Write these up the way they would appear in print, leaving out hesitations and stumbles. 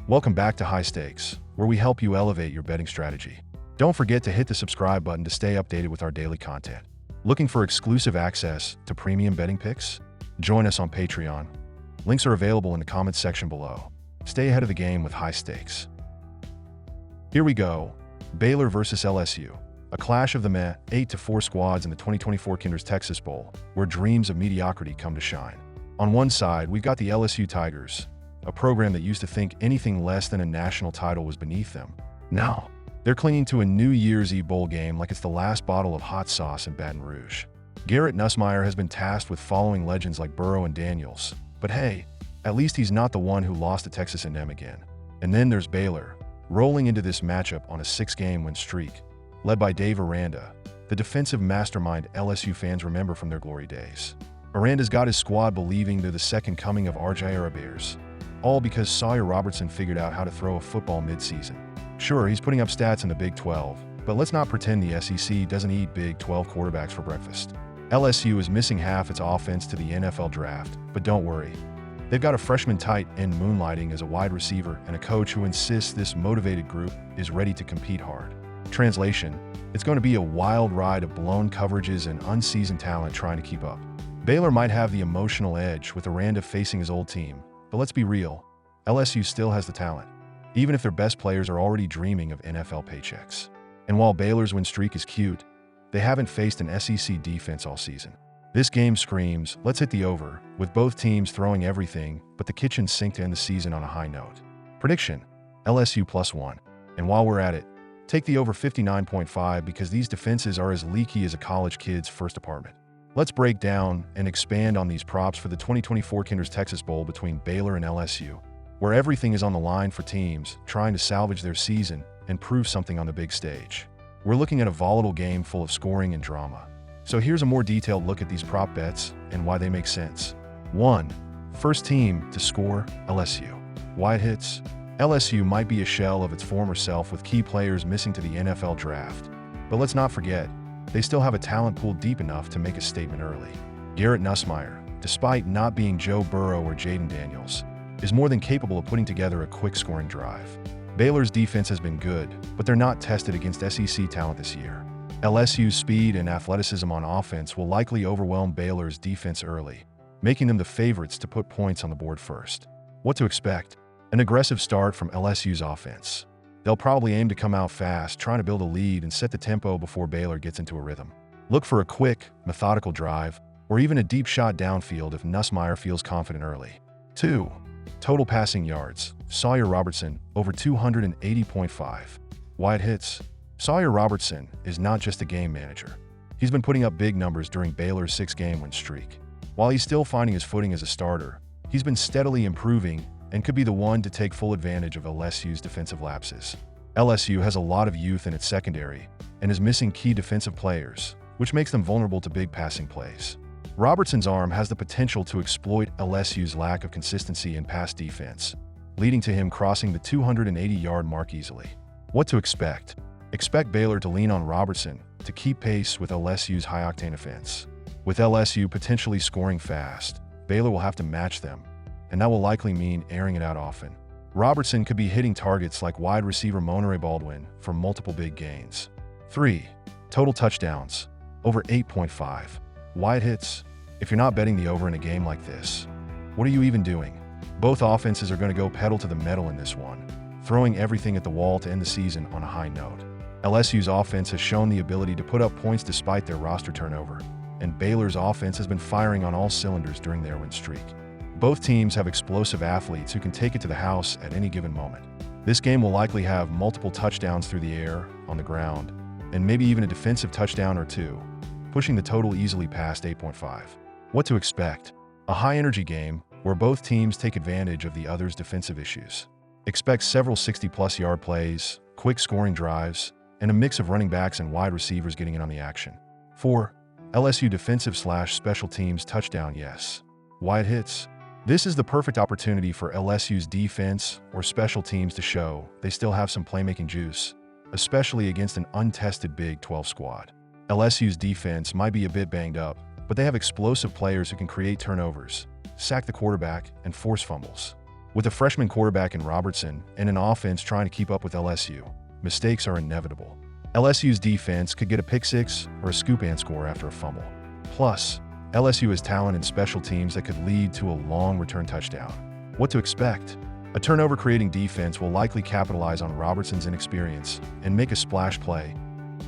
Welcome back to High Stakes, where we help you elevate your betting strategy. Don't forget to hit the subscribe button to stay updated with our daily content. Looking for exclusive access to premium betting picks? Join us on Patreon. Links are available in the comments section below. Stay ahead of the game with High Stakes. Here we go. Baylor versus LSU. A clash of the 8-4 squads in the 2024 Kinder's Texas Bowl, where dreams of mediocrity come to shine. On one side, we've got the LSU Tigers, a program that used to think anything less than a national title was beneath them. Now, they're clinging to a New Year's Eve bowl game like it's the last bottle of hot sauce in Baton Rouge. Garrett Nussmeier has been tasked with following legends like Burrow and Daniels, but hey, at least he's not the one who lost to Texas A&M again. And then there's Baylor, rolling into this matchup on a 6-game win streak, led by Dave Aranda, the defensive mastermind LSU fans remember from their glory days. Aranda's got his squad believing they're the second coming of RJ Bears, all because Sawyer Robertson figured out how to throw a football midseason. Sure, he's putting up stats in the Big 12, but let's not pretend the SEC doesn't eat Big 12 quarterbacks for breakfast. LSU is missing half its offense to the NFL draft, but don't worry. They've got a freshman tight end moonlighting as a wide receiver and a coach who insists this motivated group is ready to compete hard. Translation, it's going to be a wild ride of blown coverages and unseasoned talent trying to keep up. Baylor might have the emotional edge with Aranda facing his old team, but let's be real, LSU still has the talent, even if their best players are already dreaming of NFL paychecks. And while Baylor's win streak is cute, they haven't faced an SEC defense all season. This game screams, let's hit the over, with both teams throwing everything but the kitchen sink to end the season on a high note. Prediction, LSU +1. And while we're at it, take the over 59.5 because these defenses are as leaky as a college kid's first apartment. Let's break down and expand on these props for the 2024 Kinder's Texas Bowl between Baylor and LSU, where everything is on the line for teams trying to salvage their season and prove something on the big stage. We're looking at a volatile game full of scoring and drama. So here's a more detailed look at these prop bets and why they make sense. 1. First team to score, LSU. Why it hits? LSU might be a shell of its former self with key players missing to the NFL draft. But let's not forget, they still have a talent pool deep enough to make a statement early. Garrett Nussmeier, despite not being Joe Burrow or Jaden Daniels, is more than capable of putting together a quick scoring drive. Baylor's defense has been good, but they're not tested against SEC talent this year. LSU's speed and athleticism on offense will likely overwhelm Baylor's defense early, making them the favorites to put points on the board first. What to expect? An aggressive start from LSU's offense. They'll probably aim to come out fast, trying to build a lead and set the tempo before Baylor gets into a rhythm. Look for a quick, methodical drive, or even a deep shot downfield if Nussmeier feels confident early. 2. Total passing yards. Sawyer Robertson, over 280.5. Why it hits? Sawyer Robertson is not just a game manager. He's been putting up big numbers during Baylor's 6-game win streak. While he's still finding his footing as a starter, he's been steadily improving and could be the one to take full advantage of LSU's defensive lapses. LSU has a lot of youth in its secondary and is missing key defensive players, which makes them vulnerable to big passing plays. Robertson's arm has the potential to exploit LSU's lack of consistency in pass defense, leading to him crossing the 280-yard mark easily. What to expect? Expect Baylor to lean on Robertson to keep pace with LSU's high-octane offense. With LSU potentially scoring fast, Baylor will have to match them, and that will likely mean airing it out often. Robertson could be hitting targets like wide receiver Monterey Baldwin for multiple big gains. 3. Total touchdowns, over 8.5. Why it hits? If you're not betting the over in a game like this, what are you even doing? Both offenses are going to go pedal to the metal in this one, throwing everything at the wall to end the season on a high note. LSU's offense has shown the ability to put up points despite their roster turnover, and Baylor's offense has been firing on all cylinders during their win streak. Both teams have explosive athletes who can take it to the house at any given moment. This game will likely have multiple touchdowns through the air, on the ground, and maybe even a defensive touchdown or two, pushing the total easily past 8.5. What to expect? A high-energy game where both teams take advantage of the other's defensive issues. Expect several 60-plus yard plays, quick scoring drives, and a mix of running backs and wide receivers getting in on the action. 4. LSU defensive/special teams touchdown yes. Why it hits? This is the perfect opportunity for LSU's defense or special teams to show they still have some playmaking juice, especially against an untested Big 12 squad. LSU's defense might be a bit banged up, but they have explosive players who can create turnovers, sack the quarterback, and force fumbles. With a freshman quarterback in Robertson and an offense trying to keep up with LSU, mistakes are inevitable. LSU's defense could get a pick six or a scoop and score after a fumble. Plus, LSU has talent in special teams that could lead to a long return touchdown. What to expect? A turnover-creating defense will likely capitalize on Robertson's inexperience and make a splash play,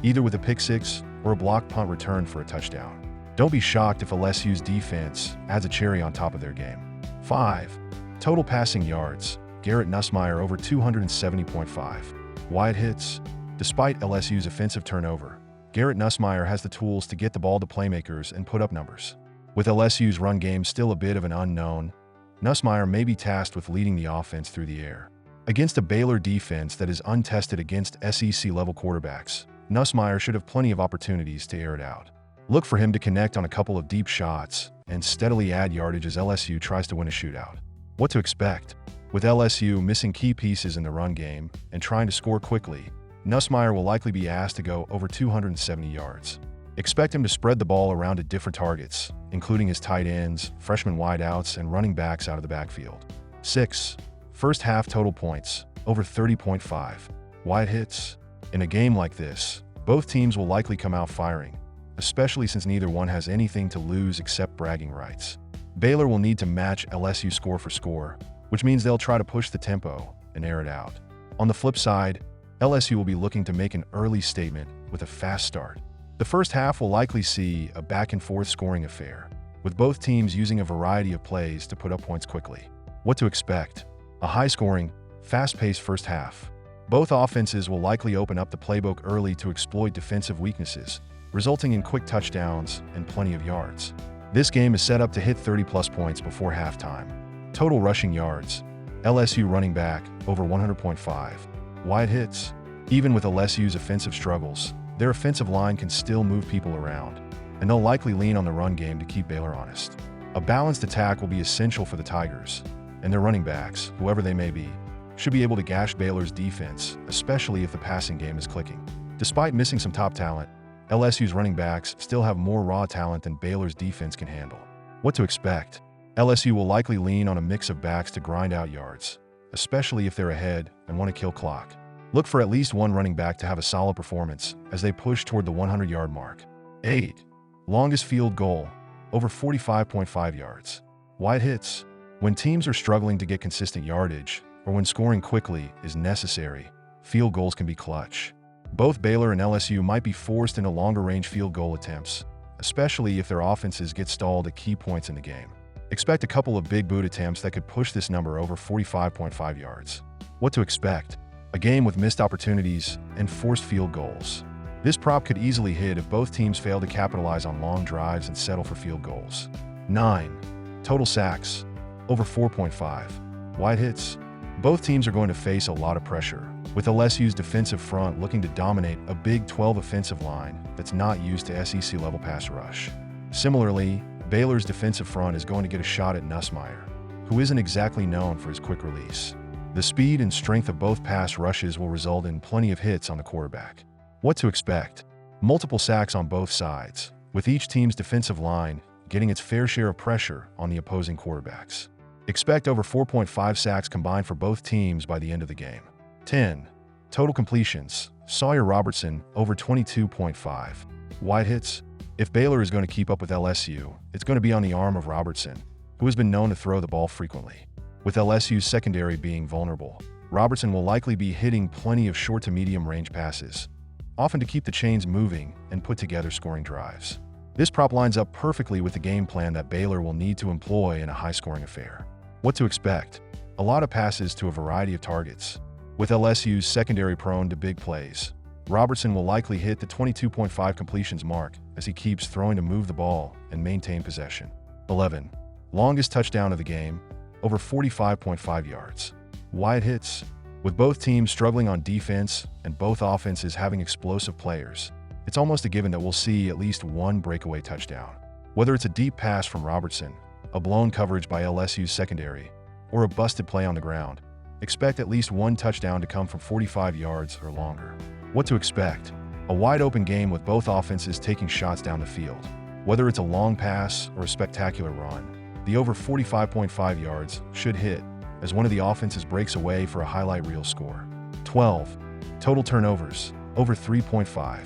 either with a pick six or a blocked punt return for a touchdown. Don't be shocked if LSU's defense adds a cherry on top of their game. 5. Total passing yards. Garrett Nussmeier over 270.5. Wide hits. Despite LSU's offensive turnover, Garrett Nussmeier has the tools to get the ball to playmakers and put up numbers. With LSU's run game still a bit of an unknown, Nussmeier may be tasked with leading the offense through the air. Against a Baylor defense that is untested against SEC-level quarterbacks, Nussmeier should have plenty of opportunities to air it out. Look for him to connect on a couple of deep shots and steadily add yardage as LSU tries to win a shootout. What to expect? With LSU missing key pieces in the run game and trying to score quickly, Nussmeier will likely be asked to go over 270 yards. Expect him to spread the ball around to different targets, including his tight ends, freshman wideouts, and running backs out of the backfield. 6. First half total points, over 30.5. Wide hits. In a game like this, both teams will likely come out firing, especially since neither one has anything to lose except bragging rights. Baylor will need to match LSU score for score, which means they'll try to push the tempo and air it out. On the flip side, LSU will be looking to make an early statement with a fast start. The first half will likely see a back-and-forth scoring affair, with both teams using a variety of plays to put up points quickly. What to expect? A high-scoring, fast-paced first half. Both offenses will likely open up the playbook early to exploit defensive weaknesses, resulting in quick touchdowns and plenty of yards. This game is set up to hit 30-plus points before halftime. Total rushing yards. LSU running back over 100.5. Wide hits. Even with LSU's offensive struggles, their offensive line can still move people around, and they'll likely lean on the run game to keep Baylor honest. A balanced attack will be essential for the Tigers, and their running backs, whoever they may be, should be able to gash Baylor's defense, especially if the passing game is clicking. Despite missing some top talent, LSU's running backs still have more raw talent than Baylor's defense can handle. What to expect? LSU will likely lean on a mix of backs to grind out yards, especially if they're ahead and want to kill clock. Look for at least one running back to have a solid performance as they push toward the 100-yard mark. 8. Longest field goal, over 45.5 yards. Wide hits. When teams are struggling to get consistent yardage, or when scoring quickly is necessary, field goals can be clutch. Both Baylor and LSU might be forced into longer-range field goal attempts, especially if their offenses get stalled at key points in the game. Expect a couple of big boot attempts that could push this number over 45.5 yards. What to expect? A game with missed opportunities and forced field goals. This prop could easily hit if both teams fail to capitalize on long drives and settle for field goals. 9. Total sacks, over 4.5. Wide hits. Both teams are going to face a lot of pressure, with LSU's defensive front looking to dominate a Big 12 offensive line that's not used to SEC-level pass rush. Similarly, Baylor's defensive front is going to get a shot at Nussmeier, who isn't exactly known for his quick release. The speed and strength of both pass rushes will result in plenty of hits on the quarterback. What to expect? Multiple sacks on both sides, with each team's defensive line getting its fair share of pressure on the opposing quarterbacks. Expect over 4.5 sacks combined for both teams by the end of the game. 10. Total completions. Sawyer Robertson, over 22.5. Wide hits. If Baylor is going to keep up with LSU, it's going to be on the arm of Robertson, who has been known to throw the ball frequently. With LSU's secondary being vulnerable, Robertson will likely be hitting plenty of short to medium range passes, often to keep the chains moving and put together scoring drives. This prop lines up perfectly with the game plan that Baylor will need to employ in a high-scoring affair. What to expect? A lot of passes to a variety of targets. With LSU's secondary prone to big plays, Robertson will likely hit the 22.5 completions mark as he keeps throwing to move the ball and maintain possession. 11. Longest touchdown of the game, over 45.5 yards. Wide hits. With both teams struggling on defense and both offenses having explosive players, it's almost a given that we'll see at least one breakaway touchdown. Whether it's a deep pass from Robertson, a blown coverage by LSU's secondary, or a busted play on the ground, expect at least one touchdown to come from 45 yards or longer. What to expect? A wide-open game with both offenses taking shots down the field. Whether it's a long pass or a spectacular run, the over 45.5 yards should hit, as one of the offenses breaks away for a highlight reel score. 12. Total turnovers, over 3.5.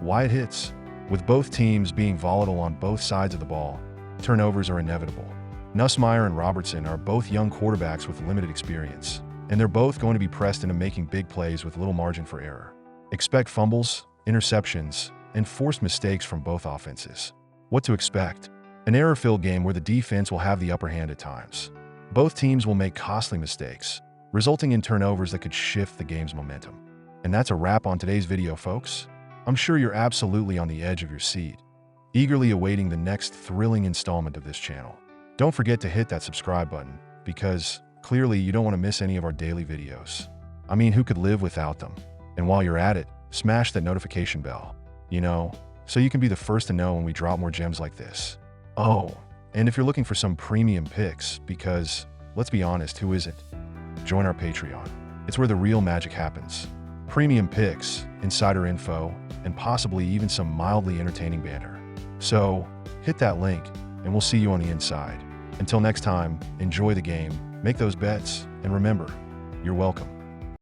Why it hits? With both teams being volatile on both sides of the ball, turnovers are inevitable. Nussmeier and Robertson are both young quarterbacks with limited experience, and they're both going to be pressed into making big plays with little margin for error. Expect fumbles, interceptions, and forced mistakes from both offenses. What to expect? An error-filled game where the defense will have the upper hand at times. Both teams will make costly mistakes, resulting in turnovers that could shift the game's momentum. And that's a wrap on today's video, folks. I'm sure you're absolutely on the edge of your seat, eagerly awaiting the next thrilling installment of this channel. Don't forget to hit that subscribe button, because clearly you don't want to miss any of our daily videos. I mean, who could live without them? And while you're at it, smash that notification bell, so you can be the first to know when we drop more gems like this. Oh, and if you're looking for some premium picks, because, let's be honest, who isn't? Join our Patreon. It's where the real magic happens. Premium picks, insider info, and possibly even some mildly entertaining banter. So, hit that link, and we'll see you on the inside. Until next time, enjoy the game, make those bets, and remember, you're welcome.